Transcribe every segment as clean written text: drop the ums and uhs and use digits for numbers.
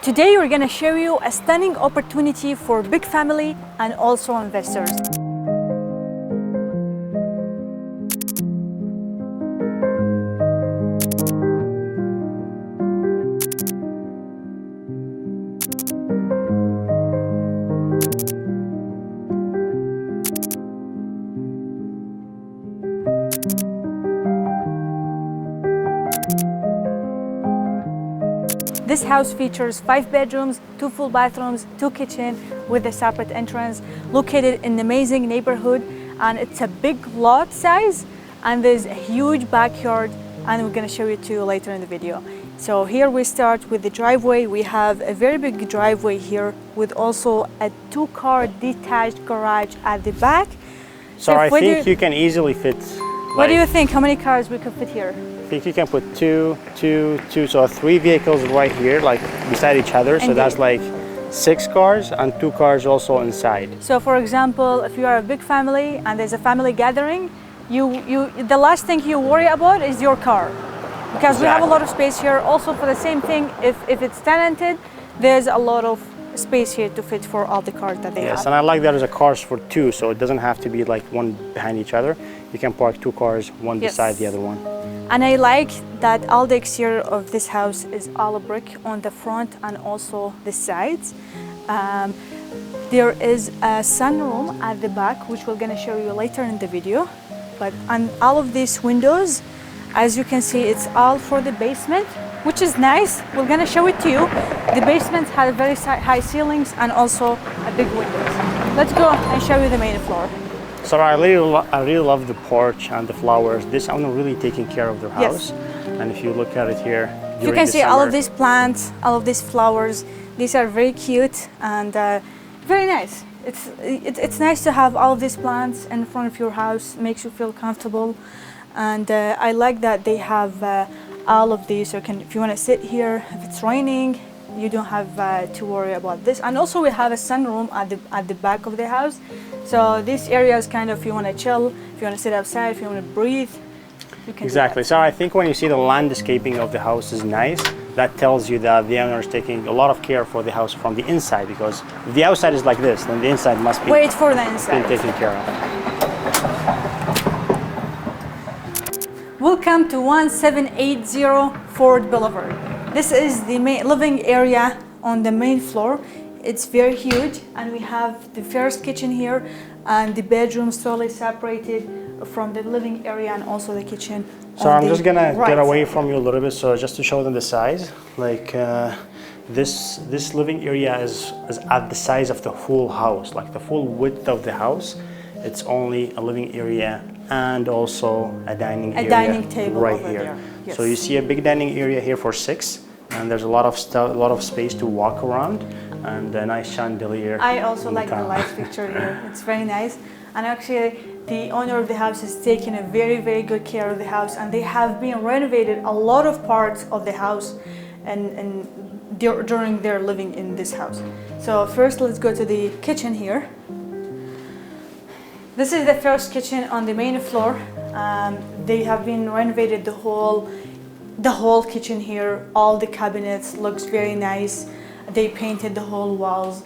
Today we're going to show you a stunning opportunity for big family and also investors. This house features 5 bedrooms, 2 full bathrooms, 2 kitchens with a separate entrance, located in an amazing neighborhood, and it's a big lot size, and there's a huge backyard, and we're going to show you too later in the video. So here we start with the driveway. We have a very big driveway here with also a 2-car detached garage at the back. So I think you can easily fit. What do you think? How many cars we could fit here? I think you can put two, so 3 vehicles right here, like beside each other. So that's like 6 cars and 2 cars also inside. So for example, if you are a big family and there's a family gathering, the last thing you worry about is your car. Because we have a lot of space here. Also for the same thing, if it's tenanted, there's a lot of space here to fit for all the cars that they have. Yes, and I like that there's a cars for 2, so it doesn't have to be like one behind each other. You can park 2 cars, one beside the other one. And I like that all the exterior of this house is all brick on the front and also the sides. There is a sunroom at the back, which we're going to show you later in the video. But on all of these windows, as you can see, it's all for the basement, which is nice. We're going to show it to you. The basement has very high ceilings and also a big windows. Let's go and show you the main floor. So I really love the porch and the flowers. This owner really taking care of their house. Yes. And if you look at it here, you can see all of these plants, all of these flowers. These are very cute and very nice. It's nice to have all of these plants in front of your house. Makes you feel comfortable. And I like that they have all of these. So if you want to sit here, if it's raining, you don't have to worry about this. And also we have a sunroom at the back of the house. So this area is kind of, if you want to chill, if you want to sit outside, if you want to breathe, you can. Exactly. So I think when you see the landscaping of the house is nice, that tells you that the owner is taking a lot of care for the house from the inside, because if the outside is like this, then the inside must be wait for the inside taken care of. Welcome to 1780 Ford Blvd. This is the main living area on the main floor. It's very huge, and we have the first kitchen here and the bedrooms totally separated from the living area and also the kitchen. So I'm just gonna get away from you a little bit, so just to show them the size. Like this living area is at the size of the whole house, like the full width of the house. It's only a living area and also a dining area. A dining table right over here. there. Yes. So you see a big dining area here for 6, and there's a lot of space to walk around, and a nice chandelier. I also like the light fixture here. It's very nice. And actually, the owner of the house is taking a very, very good care of the house, and they have been renovated a lot of parts of the house and during their living in this house. So first, let's go to the kitchen here. This is the first kitchen on the main floor. They have been renovated the whole kitchen here. All the cabinets looks very nice. They painted the whole walls.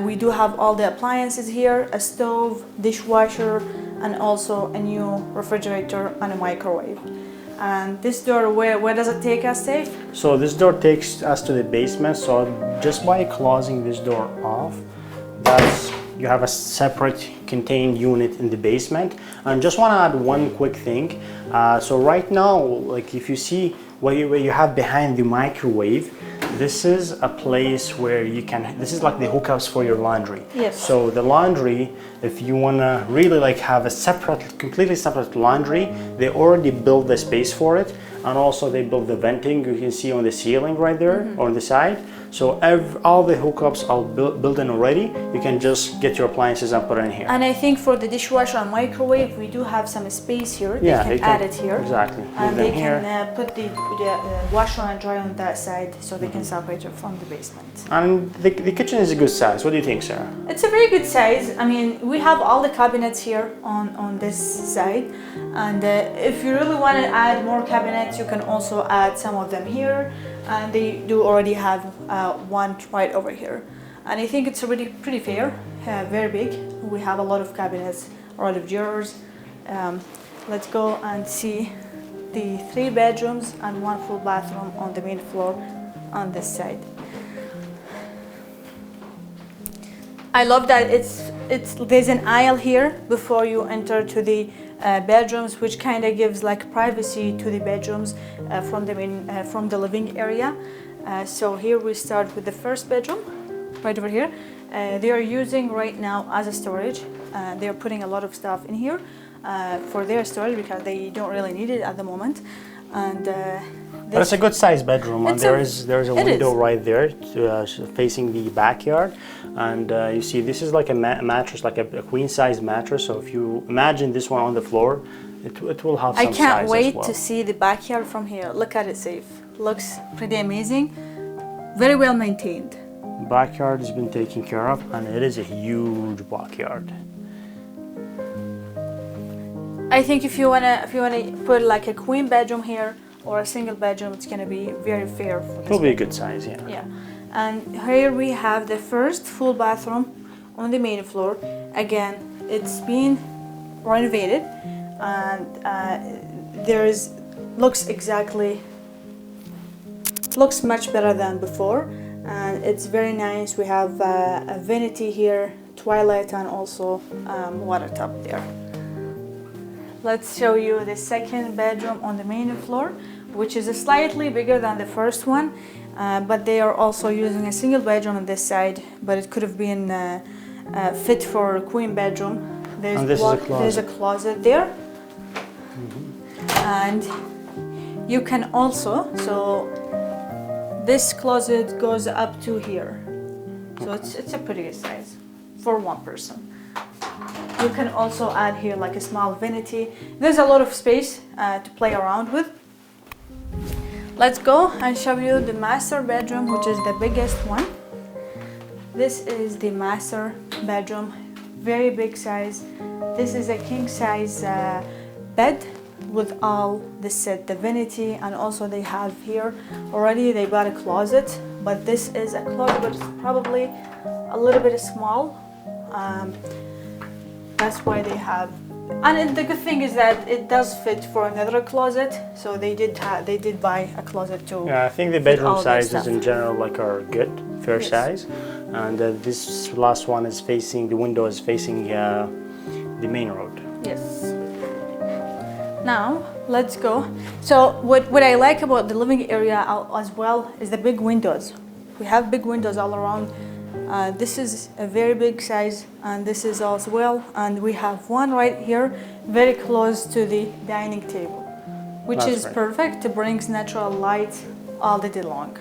We do have all the appliances here, a stove, dishwasher, and also a new refrigerator and a microwave. And this door, where does it take us, Saif? So this door takes us to the basement. So just by closing this door off, you have a separate contained unit in the basement. And just want to add one quick thing. So right now, like if you see where you have behind the microwave, this is a place where this is like the hookups for your laundry. Yes. So the laundry, if you want to really like have a completely separate laundry, they already built the space for it. And also they built the venting, you can see on the ceiling right there, on the side. So all the hookups are built in already. You can just get your appliances and put it in here. And I think for the dishwasher and microwave, we do have some space here. Yeah, they can add it here. Exactly. And they can put the washer and dryer on that side, so they can separate it from the basement. And the kitchen is a good size. What do you think, Sarah? It's a very good size. I mean, we have all the cabinets here on this side. And if you really want to add more cabinets, you can also add some of them here. and they do already have one right over here. And I think it's already pretty fair, very big. We have a lot of cabinets, a lot of drawers. Let's go and see the 3 bedrooms and 1 full bathroom on the main floor on this side. I love that there's an aisle here before you enter to the bedrooms, which kind of gives like privacy to the bedrooms from the living area. So here we start with the first bedroom, right over here. They are using right now as a storage. They are putting a lot of stuff in here for their storage because they don't really need it at the moment. And but it's a good sized bedroom, and there's a window right there facing the backyard. And you see, this is like a mattress, like a queen size mattress. So if you imagine this one on the floor, it will have some size as well. I can't wait to see the backyard from here. Look at it, Saif. Looks pretty amazing. Very well maintained. Backyard has been taken care of, and it is a huge backyard. I think if you wanna put like a queen bedroom here or a single bedroom, it's gonna be very fair. It'll be a good size, yeah. Yeah, and here we have the first full bathroom on the main floor. Again, it's been renovated, and looks much better than before, and it's very nice. We have a vanity here, toilet, and also water tub there. Let's show you the second bedroom on the main floor, which is slightly bigger than the first one, but they are also using a single bedroom on this side, but it could have been fit for a queen bedroom. There's a closet there. Mm-hmm. And you can also, so this closet goes up to here. So it's a pretty good size for one person. You can also add here like a small vanity. There's a lot of space to play around with. Let's go and show you the master bedroom, which is the biggest one. This is the master bedroom, very big size. This is a king size bed with all the set, the vanity, and also they have here already they got a closet, but this is a closet, but it's probably a little bit small. That's why they have, and the good thing is that it does fit for another closet. So they did buy a closet too. Yeah, I think the bedroom sizes in general are good, fair size, and this last one is facing, the window is facing the main road. Yes. Now let's go. So what I like about the living area as well is the big windows. We have big windows all around. This is a very big size, and this is as well, and we have one right here very close to the dining table, which is perfect. It brings natural light all the day long.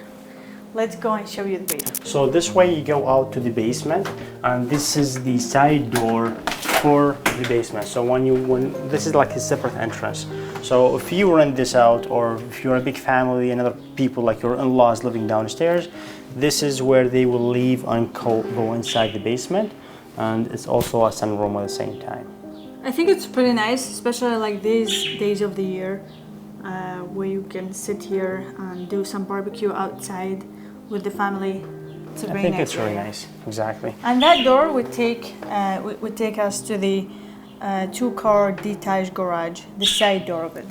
Let's go and show you the basement. So this way you go out to the basement, and this is the side door for the basement. So when this is like a separate entrance. So if you rent this out, or if you're a big family and other people like your in-laws living downstairs, this is where they will leave and go inside the basement, and it's also a sunroom at the same time. I think it's pretty nice, especially like these days of the year, where you can sit here and do some barbecue outside with the family. It's a very nice. I think it's really nice, exactly. And that door would take us to the 2-car detached garage, the side door of it.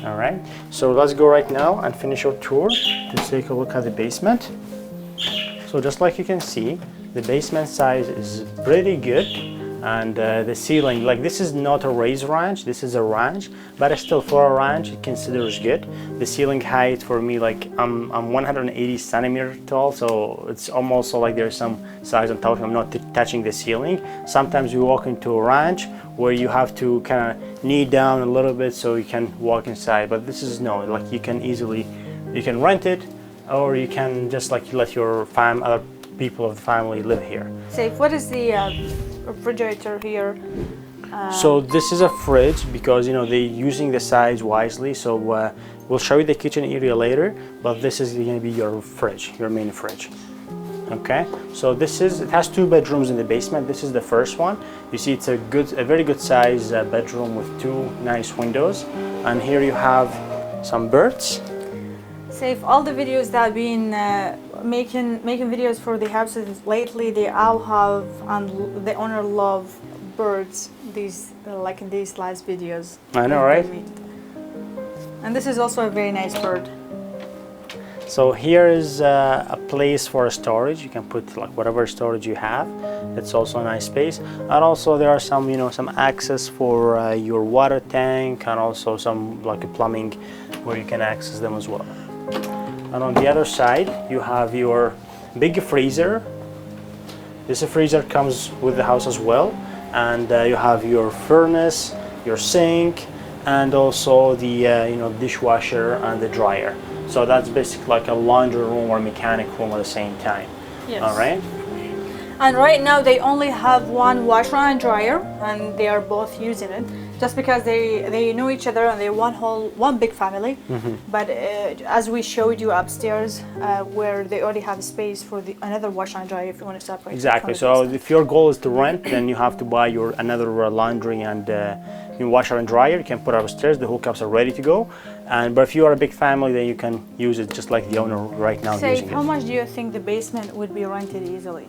All right, so let's go right now and finish our tour to take a look at the basement. So just like you can see, the basement size is pretty good, and the ceiling, like this is not a raised ranch, this is a ranch, but it's still for a ranch it considers good. The ceiling height for me, like I'm 180 centimeters tall, so it's almost like there's some size on top. I'm not touching the ceiling. Sometimes you walk into a ranch where you have to kind of knee down a little bit so you can walk inside, but this is no, like you can rent it, or you can just like let your other people of the family live here. Saif, what is the refrigerator here? So this is a fridge because they're using the size wisely. So we'll show you the kitchen area later, but this is going to be your fridge, your main fridge. Okay, so it has 2 bedrooms in the basement. This is the first one. You see it's a very good size bedroom with 2 nice windows, and here you have some birds. Saif, all the videos that I've been making videos for the houses lately, they all have, and the owner love birds. These like in these last videos. I know, right? And this is also a very nice bird. So here is a place for storage. You can put like whatever storage you have. It's also a nice space. And also there are some, you know, some access for your water tank, and also some like a plumbing where you can access them as well. And on the other side, you have your big freezer. This freezer comes with the house as well. And you have your furnace, your sink, and also the you know, dishwasher and the dryer. So that's basically like a laundry room or mechanic room at the same time. Yes. All right. And right now they only have one washer and dryer, and they are both using it just because they know each other and they're one big family. But as we showed you upstairs, where they already have space for another washer and dryer if you want to separate. Exactly. So if your goal is to rent, then you have to buy your another laundry and washer and dryer. You can put it upstairs. The hookups are ready to go. But if you are a big family, then you can use it just like the owner right now using it. How much do you think the basement would be rented easily?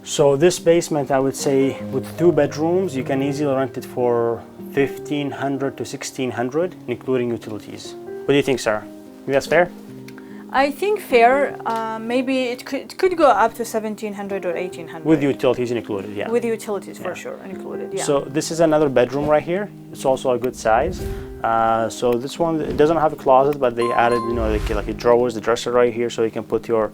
So this basement, I would say, with 2 bedrooms, you can easily rent it for 1,500 to 1,600, including utilities. What do you think, Sarah? Think that's fair? I think fair. Maybe it could go up to 1,700 or 1,800. With utilities included, yeah. With utilities, for sure, included, yeah. So this is another bedroom right here. It's also a good size. So this one, it doesn't have a closet, but they added, you know, like a drawers, the dresser right here, so you can put your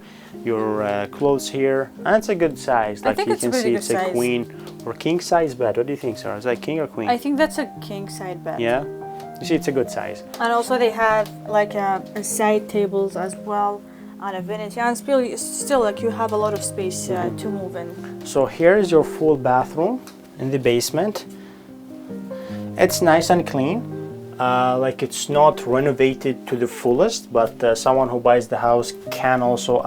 clothes here, and it's a good size. Like you can see, it's a queen or king size bed. What do you think, Sarah? Is that king or queen? I think that's a king size bed. Yeah. You see, it's a good size. And also they have like a side tables as well, and a vanity, and still like you have a lot of space to move in. So here is your full bathroom in the basement. It's nice and clean. Like it's not renovated to the fullest, but someone who buys the house can also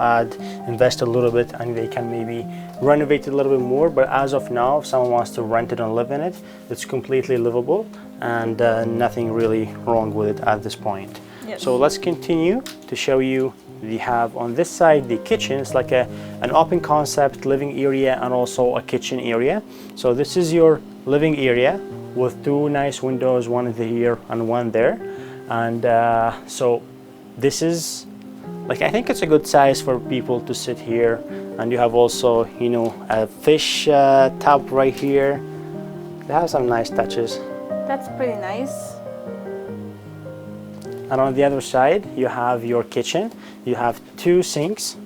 invest a little bit, and they can maybe renovate it a little bit more. But as of now, if someone wants to rent it and live in it, it's completely livable, and nothing really wrong with it at this point. Yes. So let's continue to show you. We have on this side the kitchen. It's like an open concept living area and also a kitchen area. So this is your living area with 2 nice windows, one here and one there. And so this is, like, I think it's a good size for people to sit here. And you have also, you know, a fish tub right here. They have some nice touches. That's pretty nice. And on the other side, you have your kitchen. You have 2 sinks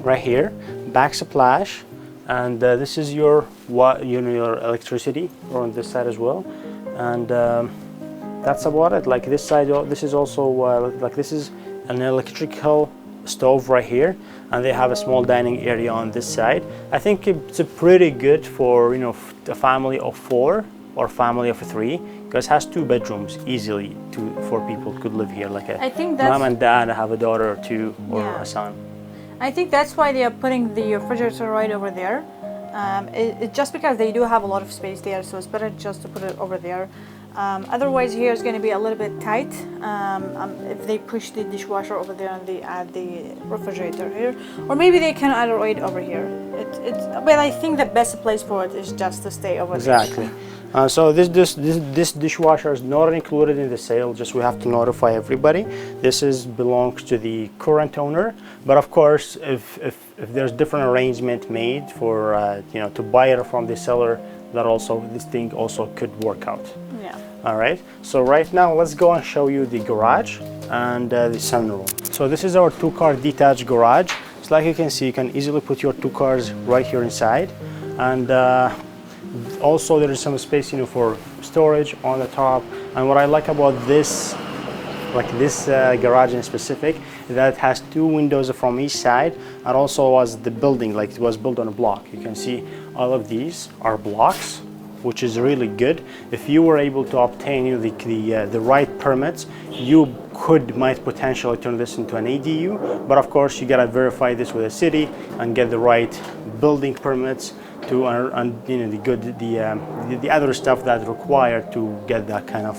right here, backsplash, and this is your your electricity on this side as well. And that's about it. Like this side, this is also like this is an electrical stove right here, and they have a small dining area on this side. I think it's pretty good for, you know, a family of 4 or family of 3, because it has 2 bedrooms easily. 4 people could live here, like I think mom and dad have a daughter or 2 or a son. I think that's why they are putting the refrigerator right over there. It's just because they do have a lot of space there, so it's better just to put it over there. Otherwise here is going to be a little bit tight if they push the dishwasher over there and they add the refrigerator here, or maybe they can add it right over here. But I think the best place for it is just to stay over there. Exactly. So this dishwasher is not included in the sale. Just we have to notify everybody. This belongs to the current owner. But of course, if there's different arrangement made for you know, to buy it from the seller, that also this thing also could work out. Yeah. All right. So right now, let's go and show you the garage and the sunroom. So this is our 2-car detached garage. It's like you can see, you can easily put your 2 cars right here inside, and also there is some space, you know, for storage on the top. And what I like about this, like this garage in specific, that it has 2 windows from each side, and also was the building, like it was built on a block. You can see all of these are blocks, which is really good. If you were able to obtain, you know, the right permits, you might potentially turn this into an ADU. But of course, you gotta verify this with the city and get the right building permits to, and you know, the other stuff that's required to get that kind of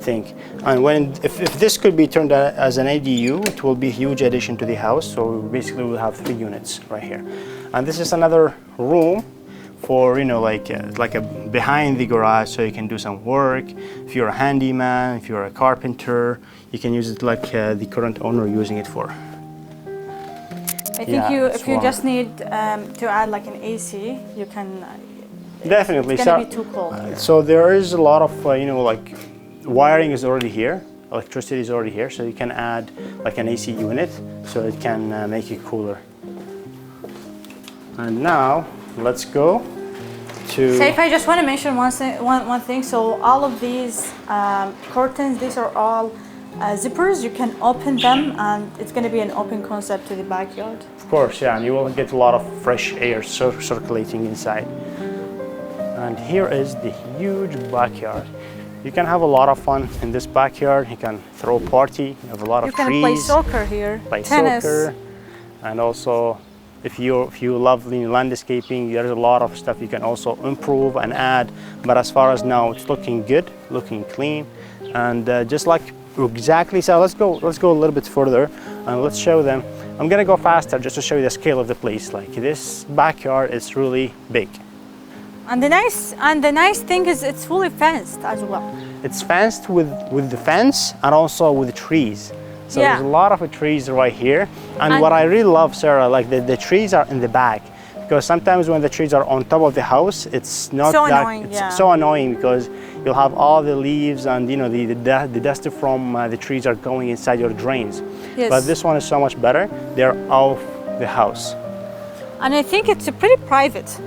thing. And if this could be turned as an ADU, it will be a huge addition to the house. So basically we'll have 3 units right here. And this is another room for, you know, like a behind the garage, so you can do some work. If you're a handyman, if you're a carpenter, you can use it like the current owner using it for. I think if you just need to add like an AC, you can. Definitely. It's gonna be too cold. So there is a lot of you know, like wiring is already here, electricity is already here, so you can add like an AC unit, so it can make it cooler. And now let's go to. Saif, I just want to mention one thing. So all of these curtains, these are all zippers. You can open them, and it's going to be an open concept to the backyard. Of course, yeah, and you will get a lot of fresh air circulating inside. And here is the huge backyard. You can have a lot of fun in this backyard. You can throw a party. You have a lot of trees. You can play soccer here, tennis. Soccer, and also if you love landscaping, there's a lot of stuff you can also improve and add. But as far as now, it's looking good, looking clean, and just like exactly. So let's go a little bit further and let's show them. I'm gonna go faster just to show you the scale of the place. Like this backyard is really big. And the nice thing is it's fully fenced as well. It's fenced with the fence and also with trees. So there's a lot of trees right here. And what I really love, Sarah, like the trees are in the back, because sometimes when the trees are on top of the house, it's not so that annoying, it's so annoying, because you'll have all the leaves and, you know, the dust from the trees are going inside your drains. Yes. But this one is so much better. They're off the house. And I think it's pretty private.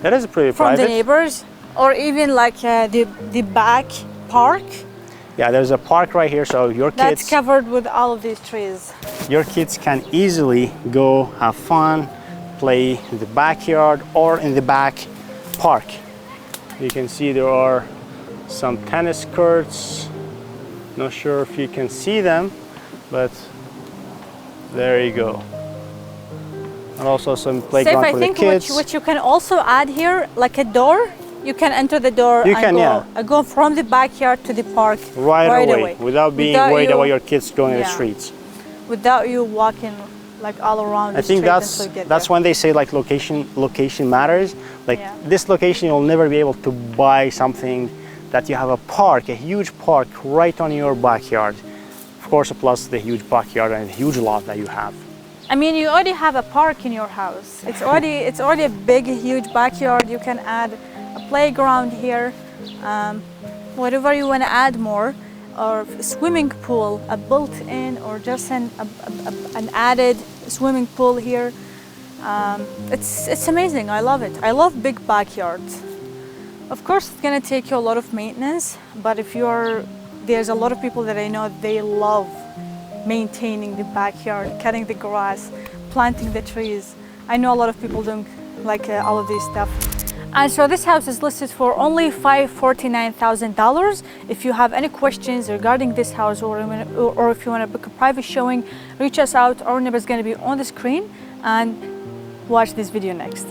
It is pretty private. From the neighbors, or even like the back park. Yeah, there's a park right here, so your kids. That's covered with all of these trees. Your kids can easily go have fun, play in the backyard or in the back park. You can see there are some tennis courts. Not sure if you can see them, but there you go. And also some playground for the kids. I think what you can also add here, like a door. You can enter the door and go from the backyard to the park right away. Without being worried about your kids going in the streets. Without you walking like all around the street. I think that's when they say like location matters. Like this location, you'll never be able to buy something that you have a park, a huge park right on your backyard. Of course, plus the huge backyard and the huge lot that you have. I mean, you already have a park in your house. It's already a big, huge backyard. You can add a playground here, whatever you want to add more, or a swimming pool, a built-in, or just an added swimming pool here. It's amazing. I love it. I love big backyards. Of course, it's gonna take you a lot of maintenance, but there's a lot of people that I know, they love maintaining the backyard, cutting the grass, planting the trees. I know a lot of people doing like all of this stuff. And so this house is listed for only $549,000. If you have any questions regarding this house, or if you want to book a private showing, reach us out. Our number is going to be on the screen, and watch this video next.